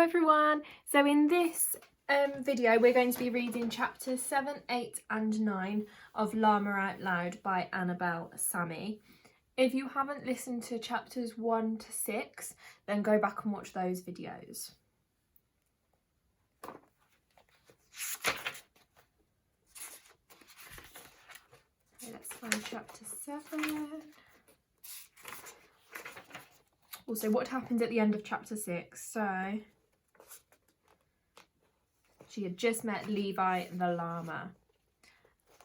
Hello everyone! So in this video we're going to be reading chapters 7, 8 and 9 of Llama Out Loud by Annabelle Sami. If you haven't listened to chapters 1 to 6, then go back and watch those videos. Okay, let's find chapter 7. Also, what happened at the end of chapter 6? So, she had just met Levi the llama,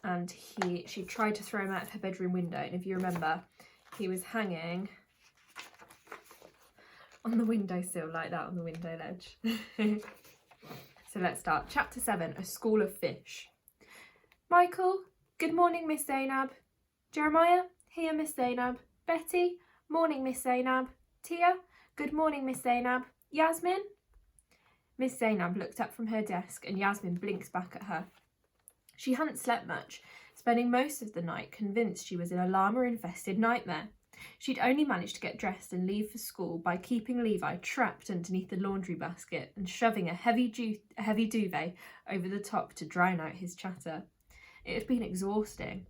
and she tried to throw him out of her bedroom window. And if you remember, he was hanging on the windowsill like that, on the window ledge. So let's start. Chapter 7, A School of Fish. Michael, good morning, Miss Zainab. Jeremiah, here, Miss Zainab. Betty, morning, Miss Zainab. Tia, good morning, Miss Zainab. Yasmin? Miss Zainab looked up from her desk and Yasmin blinked back at her. She hadn't slept much, spending most of the night convinced she was in a llama-infested nightmare. She'd only managed to get dressed and leave for school by keeping Levi trapped underneath the laundry basket and shoving a heavy duvet over the top to drown out his chatter. It had been exhausting.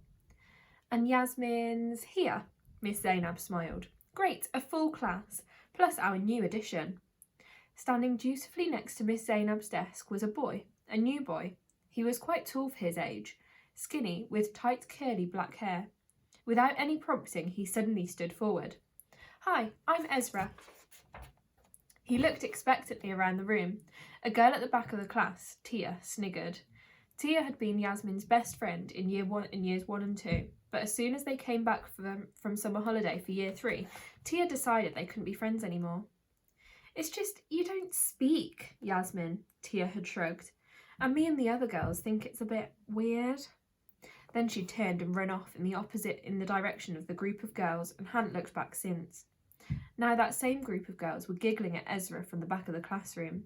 And Yasmin's here, Miss Zainab smiled. Great, a full class, plus our new addition. Standing dutifully next to Miss Zainab's desk was a boy, a new boy. He was quite tall for his age, skinny, with tight curly black hair. Without any prompting, he suddenly stood forward. Hi, I'm Ezra. He looked expectantly around the room. A girl at the back of the class, Tia, sniggered. Tia had been Yasmin's best friend in years 1 and 2, but as soon as they came back from summer holiday for year 3, Tia decided they couldn't be friends anymore. It's just, you don't speak, Yasmin, Tia had shrugged, and me and the other girls think it's a bit weird. Then she turned and ran off in the direction of the group of girls and hadn't looked back since. Now that same group of girls were giggling at Ezra from the back of the classroom.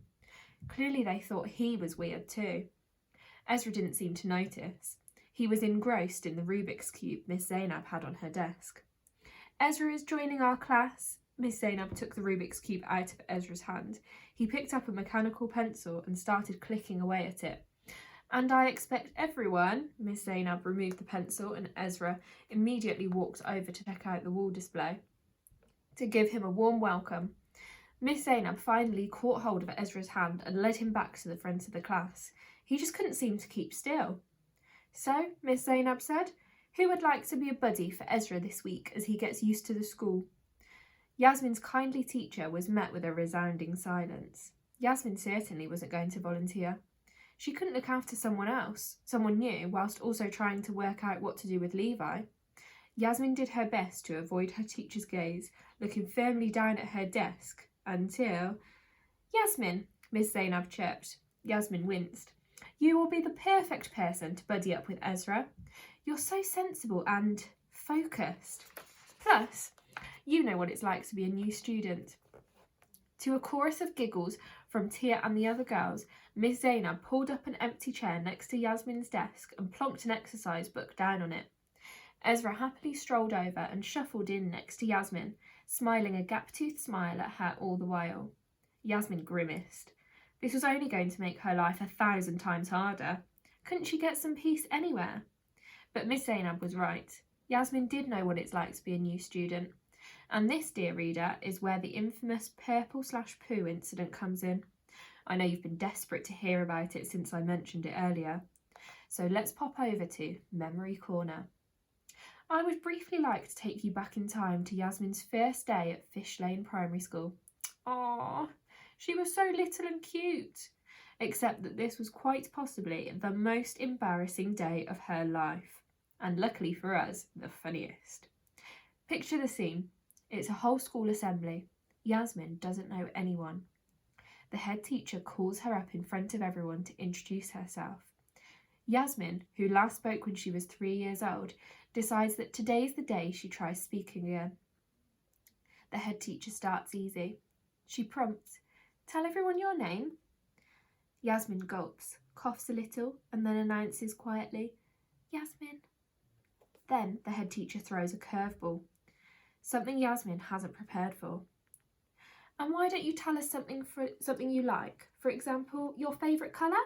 Clearly they thought he was weird too. Ezra didn't seem to notice. He was engrossed in the Rubik's Cube Miss Zainab had on her desk. Ezra is joining our class. Miss Zainab took the Rubik's Cube out of Ezra's hand. He picked up a mechanical pencil and started clicking away at it. And I expect everyone, Miss Zainab removed the pencil and Ezra immediately walked over to check out the wall display to give him a warm welcome. Miss Zainab finally caught hold of Ezra's hand and led him back to the front of the class. He just couldn't seem to keep still. So, Miss Zainab said, who would like to be a buddy for Ezra this week as he gets used to the school? Yasmin's kindly teacher was met with a resounding silence. Yasmin certainly wasn't going to volunteer. She couldn't look after someone else, someone new, whilst also trying to work out what to do with Levi. Yasmin did her best to avoid her teacher's gaze, looking firmly down at her desk until... Yasmin, Miss Zainab chirped. Yasmin winced. You will be the perfect person to buddy up with Ezra. You're so sensible and focused. Plus, you know what it's like to be a new student. To a chorus of giggles from Tia and the other girls, Miss Zainab pulled up an empty chair next to Yasmin's desk and plonked an exercise book down on it. Ezra happily strolled over and shuffled in next to Yasmin, smiling a gap-toothed smile at her all the while. Yasmin grimaced. This was only going to make her life 1,000 times harder. Couldn't she get some peace anywhere? But Miss Zainab was right. Yasmin did know what it's like to be a new student. And this, dear reader, is where the infamous purple/poo incident comes in. I know you've been desperate to hear about it since I mentioned it earlier. So let's pop over to Memory Corner. I would briefly like to take you back in time to Yasmin's first day at Fish Lane Primary School. Aww, she was so little and cute. Except that this was quite possibly the most embarrassing day of her life. And luckily for us, the funniest. Picture the scene. It's a whole school assembly. Yasmin doesn't know anyone. The head teacher calls her up in front of everyone to introduce herself. Yasmin, who last spoke when she was 3 years old, decides that today's the day she tries speaking again. The head teacher starts easy. She prompts, tell everyone your name. Yasmin gulps, coughs a little, and then announces quietly, Yasmin. Then the head teacher throws a curveball. Something Yasmin hasn't prepared for. And why don't you tell us something you like? For example, your favourite colour?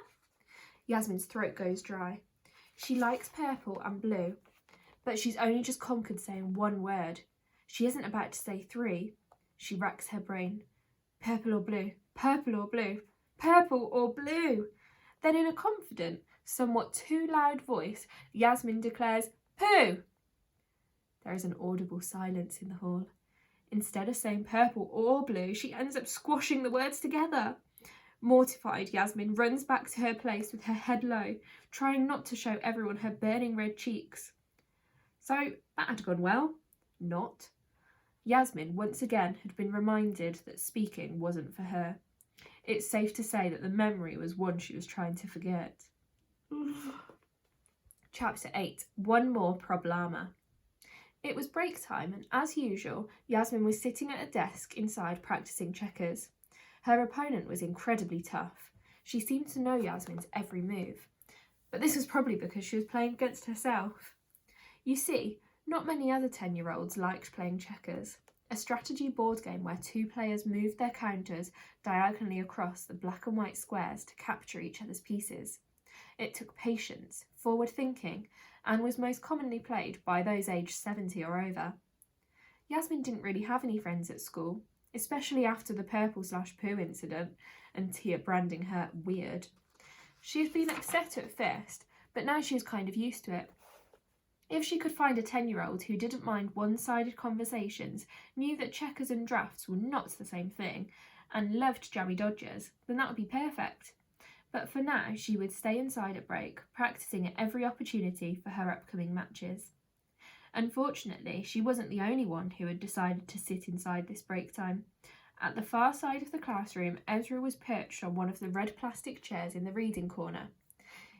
Yasmin's throat goes dry. She likes purple and blue, but she's only just conquered saying one word. She isn't about to say 3. She racks her brain. Purple or blue? Purple or blue? Purple or blue? Then in a confident, somewhat too loud voice, Yasmin declares, "Pooh!" There is an audible silence in the hall. Instead of saying purple or blue, she ends up squashing the words together. Mortified, Yasmin runs back to her place with her head low, trying not to show everyone her burning red cheeks. So that had gone well. Not. Yasmin once again had been reminded that speaking wasn't for her. It's safe to say that the memory was one she was trying to forget. Chapter 8. One more problema. It was break time, and as usual, Yasmin was sitting at a desk inside practicing checkers. Her opponent was incredibly tough. She seemed to know Yasmin's every move. But this was probably because she was playing against herself. You see, not many other 10-year-olds liked playing checkers, a strategy board game where 2 players moved their counters diagonally across the black and white squares to capture each other's pieces. It took patience, forward thinking, and was most commonly played by those aged 70 or over. Yasmin didn't really have any friends at school, especially after the purple/poo incident and Tia branding her weird. She had been upset at first, but now she was kind of used to it. If she could find a 10-year-old who didn't mind one-sided conversations, knew that checkers and drafts were not the same thing, and loved jammy dodgers, then that would be perfect. But for now, she would stay inside at break, practicing at every opportunity for her upcoming matches. Unfortunately, she wasn't the only one who had decided to sit inside this break time. At the far side of the classroom, Ezra was perched on one of the red plastic chairs in the reading corner.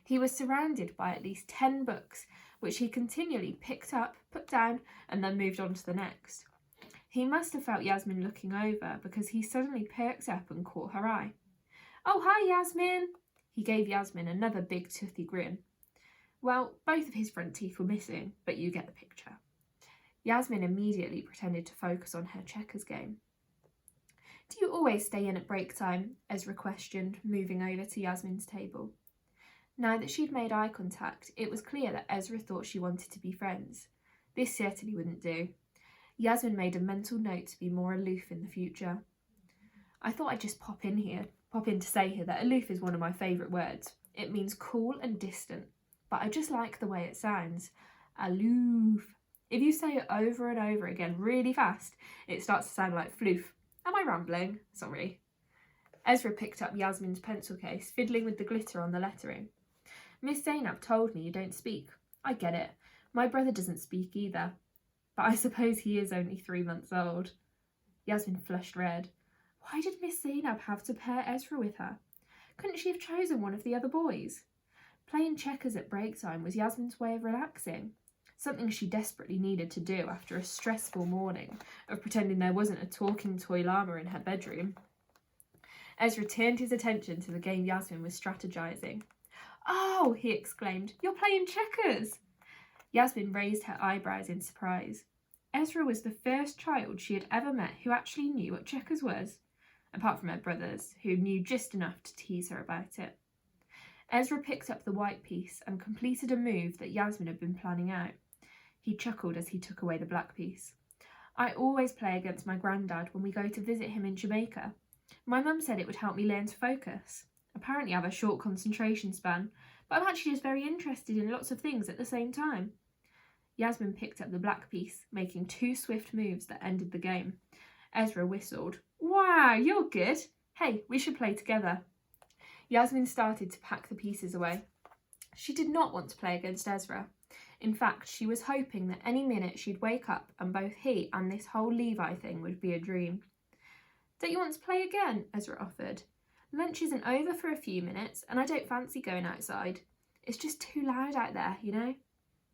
He was surrounded by at least 10 books, which he continually picked up, put down, and then moved on to the next. He must have felt Yasmin looking over, because he suddenly perked up and caught her eye. "Oh, hi, Yasmin!" He gave Yasmin another big toothy grin. Well, both of his front teeth were missing, but you get the picture. Yasmin immediately pretended to focus on her checkers game. "Do you always stay in at break time?" Ezra questioned, moving over to Yasmin's table. Now that she'd made eye contact, it was clear that Ezra thought she wanted to be friends. This certainly wouldn't do. Yasmin made a mental note to be more aloof in the future. "I thought I'd just pop in to say here that aloof is one of my favourite words. It means cool and distant, but I just like the way it sounds. Aloof. If you say it over and over again really fast, it starts to sound like floof. Am I rambling? Sorry." Ezra picked up Yasmin's pencil case, fiddling with the glitter on the lettering. "Miss Zainab told me you don't speak. I get it. My brother doesn't speak either. But I suppose he is only 3 months old." Yasmin flushed red. Why did Miss Zainab have to pair Ezra with her? Couldn't she have chosen one of the other boys? Playing checkers at break time was Yasmin's way of relaxing, something she desperately needed to do after a stressful morning of pretending there wasn't a talking toy llama in her bedroom. Ezra turned his attention to the game Yasmin was strategizing. "Oh," he exclaimed, "you're playing checkers!" Yasmin raised her eyebrows in surprise. Ezra was the first child she had ever met who actually knew what checkers was, apart from her brothers, who knew just enough to tease her about it. Ezra picked up the white piece and completed a move that Yasmin had been planning out. He chuckled as he took away the black piece. "I always play against my granddad when we go to visit him in Jamaica. My mum said it would help me learn to focus. Apparently I have a short concentration span, but I'm actually just very interested in lots of things at the same time." Yasmin picked up the black piece, making 2 swift moves that ended the game. Ezra whistled. "Wow, you're good. Hey, we should play together." Yasmin started to pack the pieces away. She did not want to play against Ezra. In fact, she was hoping that any minute she'd wake up and both he and this whole Levi thing would be a dream. "Don't you want to play again?" Ezra offered. "Lunch isn't over for a few minutes, and I don't fancy going outside. It's just too loud out there, you know?"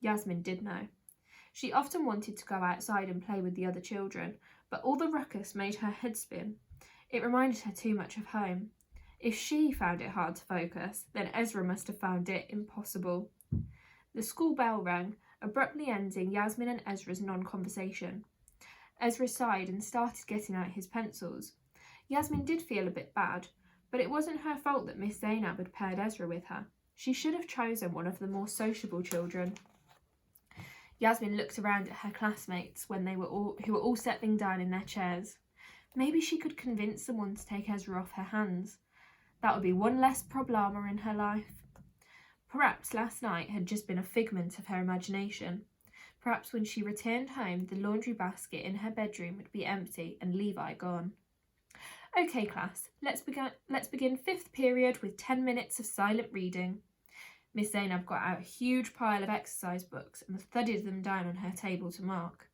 Yasmin did know. She often wanted to go outside and play with the other children, but all the ruckus made her head spin. It reminded her too much of home. If she found it hard to focus, then Ezra must have found it impossible. The school bell rang, abruptly ending Yasmin and Ezra's non-conversation. Ezra sighed and started getting out his pencils. Yasmin did feel a bit bad, but it wasn't her fault that Miss Zainab had paired Ezra with her. She should have chosen one of the more sociable children. Yasmin looked around at her classmates who were all settling down in their chairs. Maybe she could convince someone to take Ezra off her hands. That would be one less problema in her life. Perhaps last night had just been a figment of her imagination. Perhaps when she returned home, the laundry basket in her bedroom would be empty and Levi gone. Okay, class, let's begin 5th period with 10 minutes of silent reading. Miss Zainab got out a huge pile of exercise books and thudded them down on her table to mark.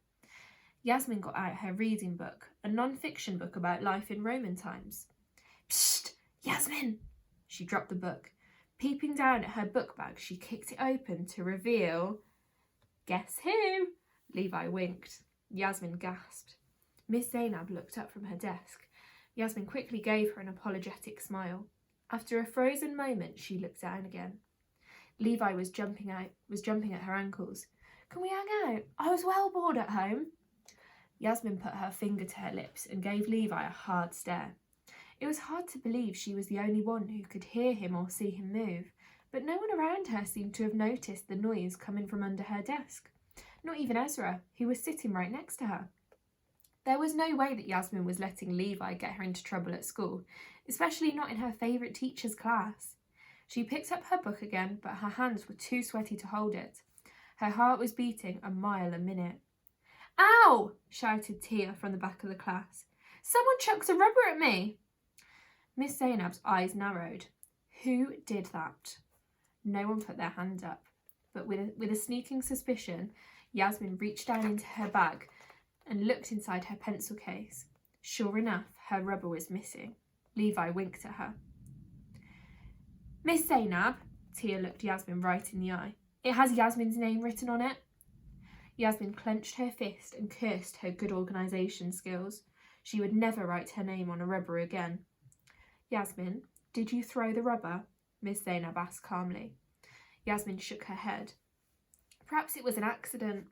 Yasmin got out her reading book, a non-fiction book about life in Roman times. Psst, Yasmin! She dropped the book. Peeping down at her book bag, she kicked it open to reveal... Guess who? Levi winked. Yasmin gasped. Miss Zainab looked up from her desk. Yasmin quickly gave her an apologetic smile. After a frozen moment, she looked down again. Levi was jumping at her ankles. Can we hang out? I was well bored at home. Yasmin put her finger to her lips and gave Levi a hard stare. It was hard to believe she was the only one who could hear him or see him move, but no one around her seemed to have noticed the noise coming from under her desk. Not even Ezra, who was sitting right next to her. There was no way that Yasmin was letting Levi get her into trouble at school, especially not in her favourite teacher's class. She picked up her book again, but her hands were too sweaty to hold it. Her heart was beating a mile a minute. Ow! Shouted Tia from the back of the class. Someone chucked a rubber at me! Miss Zainab's eyes narrowed. Who did that? No one put their hand up, but with a sneaking suspicion, Yasmin reached down into her bag and looked inside her pencil case. Sure enough, her rubber was missing. Levi winked at her. Miss Zainab, Tia looked Yasmin right in the eye. It has Yasmin's name written on it. Yasmin clenched her fist and cursed her good organisation skills. She would never write her name on a rubber again. Yasmin, did you throw the rubber? Miss Zainab asked calmly. Yasmin shook her head. Perhaps it was an accident.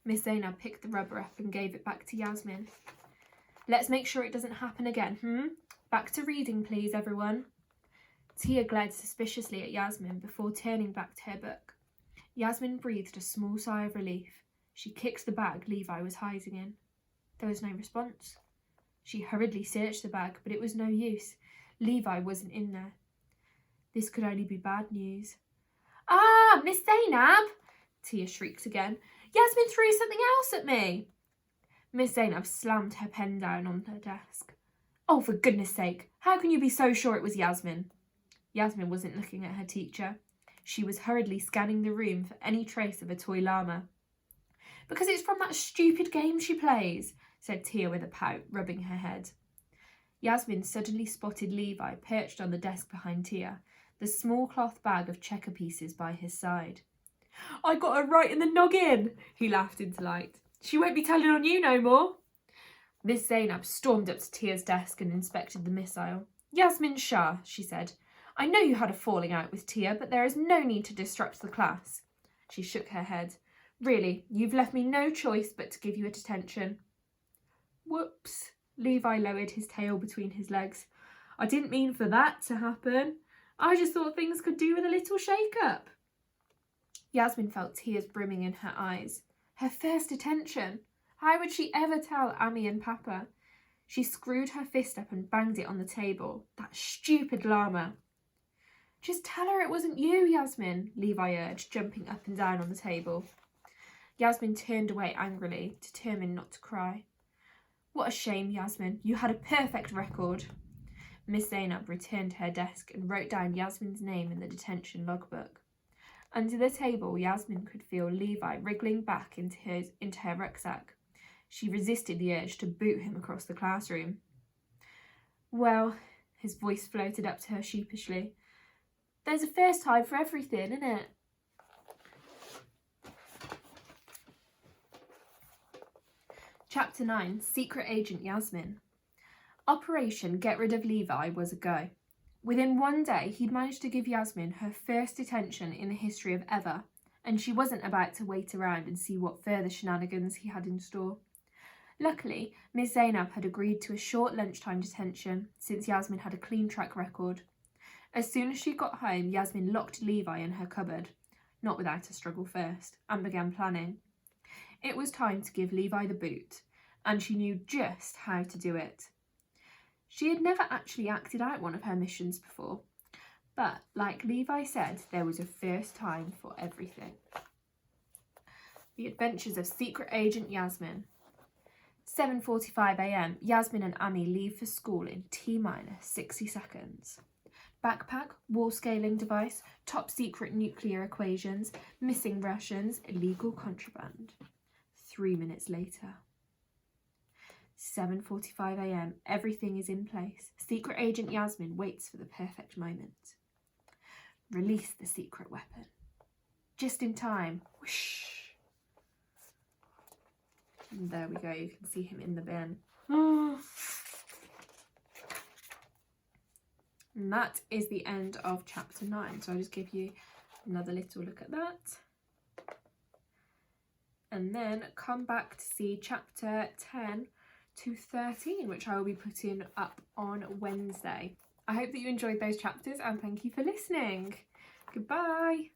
Miss Zainab picked the rubber up and gave it back to Yasmin. Let's make sure it doesn't happen again, Back to reading, please, everyone. Tia glared suspiciously at Yasmin before turning back to her book. Yasmin breathed a small sigh of relief. She kicked the bag Levi was hiding in. There was no response. She hurriedly searched the bag, but it was no use. Levi wasn't in there. This could only be bad news. Ah, Miss Zainab! Tia shrieked again. Yasmin threw something else at me! Miss Zainab slammed her pen down on her desk. Oh, for goodness sake, how can you be so sure it was Yasmin? Yasmin wasn't looking at her teacher. She was hurriedly scanning the room for any trace of a toy llama. Because it's from that stupid game she plays, said Tia with a pout, rubbing her head. Yasmin suddenly spotted Levi perched on the desk behind Tia, the small cloth bag of checker pieces by his side. I got her right in the noggin, he laughed in delight. She won't be telling on you no more. Miss Zainab stormed up to Tia's desk and inspected the missile. Yasmin Shah, she said. I know you had a falling out with Tia, but there is no need to disrupt the class. She shook her head. Really, you've left me no choice but to give you a detention. Whoops. Levi lowered his tail between his legs. I didn't mean for that to happen. I just thought things could do with a little shake-up. Yasmin felt tears brimming in her eyes. Her first detention. How would she ever tell Ami and Papa? She screwed her fist up and banged it on the table. That stupid llama. Just tell her it wasn't you, Yasmin, Levi urged, jumping up and down on the table. Yasmin turned away angrily, determined not to cry. What a shame, Yasmin. You had a perfect record. Miss Zainab returned to her desk and wrote down Yasmin's name in the detention logbook. Under the table, Yasmin could feel Levi wriggling back into her rucksack. She resisted the urge to boot him across the classroom. Well, his voice floated up to her sheepishly. There's a first time for everything, isn't it? Chapter 9, Secret Agent Yasmin. Operation Get Rid of Levi was a go. Within one day, he'd managed to give Yasmin her first detention in the history of ever, and she wasn't about to wait around and see what further shenanigans he had in store. Luckily, Miss Zainab had agreed to a short lunchtime detention since Yasmin had a clean track record. As soon as she got home, Yasmin locked Levi in her cupboard, not without a struggle first, and began planning. It was time to give Levi the boot, and she knew just how to do it. She had never actually acted out one of her missions before, but like Levi said, there was a first time for everything. The Adventures of Secret Agent Yasmin. 7:45 a.m. Yasmin and Ami leave for school in T-minus 60 seconds. Backpack, wall scaling device, top secret nuclear equations, missing Russians, illegal contraband. 3 minutes later. 7:45 a.m. Everything is in place. Secret Agent Yasmin waits for the perfect moment. Release the secret weapon. Just in time. Whoosh. And there we go, you can see him in the bin. And that is the end of chapter 9. So I'll just give you another little look at that. And then come back to see chapter 10 to 13, which I will be putting up on Wednesday. I hope that you enjoyed those chapters and thank you for listening. Goodbye.